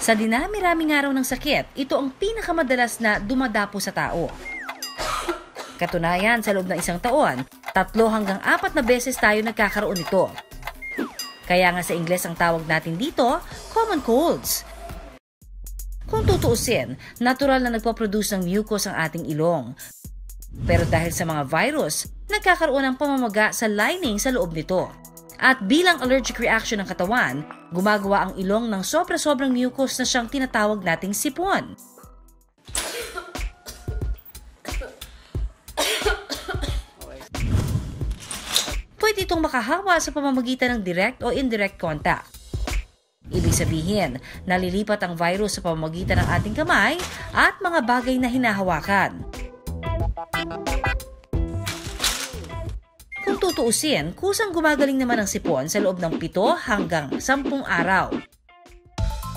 Sa dinami-raming araw ng sakit, ito ang pinakamadalas na dumadapo sa tao. Katunayan, sa loob ng isang taon, 3 hanggang 4 na beses tayo nagkakaroon nito. Kaya nga sa Ingles ang tawag natin dito, common colds. Kung tutuusin, natural na nagpo-produce ng mucus ang ating ilong. Pero dahil sa mga virus, nagkakaroon ng pamamaga sa lining sa loob nito. At bilang allergic reaction ng katawan, gumagawa ang ilong ng sobra-sobrang mucus na siyang tinatawag nating sipon. Pwede itong makahawa sa pamamagitan ng direct o indirect contact. Ibig sabihin, nalilipat ang virus sa pamamagitan ng ating kamay at mga bagay na hinahawakan. Kung tutuusin, kusang gumagaling naman ang sipon sa loob ng 7 hanggang 10 araw.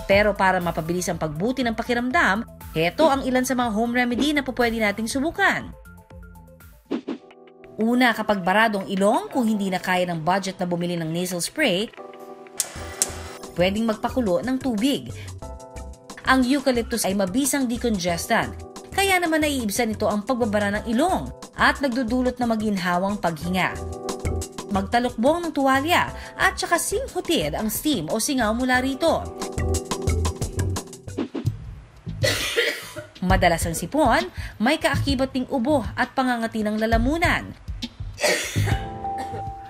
Pero para mapabilis ang pagbuti ng pakiramdam, heto ang ilan sa mga home remedy na pwede nating subukan. Una, kapag barado ang ilong, kung hindi na kaya ng budget na bumili ng nasal spray, pwedeng magpakulo ng tubig. Ang eucalyptus ay mabisang decongestant, kaya naman naiibsan nito ang pagbabara ng ilong at nagdudulot na maginhawang paghinga. Magtalukbong ng tuwalya at saka singhutin ang steam o singaw mula rito. Madalas ang sipon, may kaakibat ding ubo at pangangati ng lalamunan.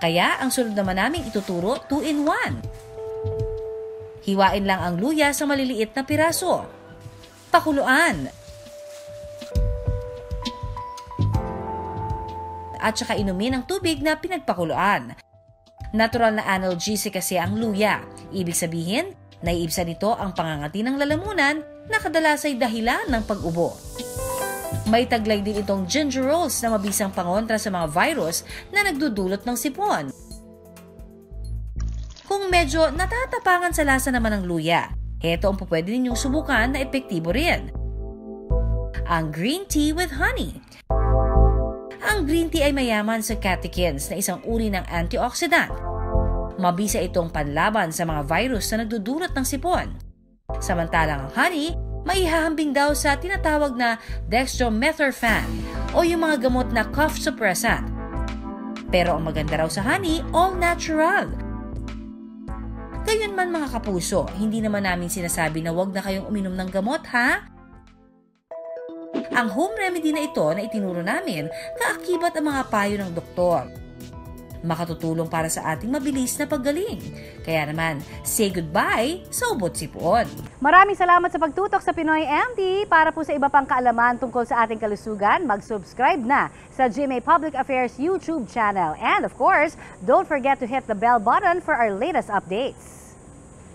Kaya ang sunod naman namin ituturo 2-in-1. Hiwain lang ang luya sa maliliit na piraso. Pakuluan. At saka inumin ang tubig na pinagpakuluan. Natural na analgesic kasi ang luya. Ibig sabihin, naiibsan nito ang pangangati ng lalamunan na kadalas ay dahilan ng pag-ubo. May taglay din itong gingerols na mabisang pangontra sa mga virus na nagdudulot ng sipon. Kung medyo natatapangan sa lasa naman ng luya, heto ang pupwede ninyong subukan na epektibo rin. Ang green tea with honey. Ang green tea ay mayaman sa catechins na isang uri ng antioxidant. Mabisa itong panlaban sa mga virus na nagdudulot ng sipon. Samantalang ang honey, maihahambing daw sa tinatawag na dextromethorphan o yung mga gamot na cough suppressant. Pero ang maganda raw sa honey, all natural. Gayunman mga kapuso, hindi naman namin sinasabi na wag na kayong uminom ng gamot, ha? Ang home remedy na ito na itinuro namin, kaakibat ang mga payo ng doktor. Makatutulong para sa ating mabilis na paggaling. Kaya naman, say goodbye sa ubot sipon. Maraming salamat sa pagtutok sa Pinoy MD. Para po sa iba pang kaalaman tungkol sa ating kalusugan, mag-subscribe na sa GMA Public Affairs YouTube channel. And of course, don't forget to hit the bell button for our latest updates.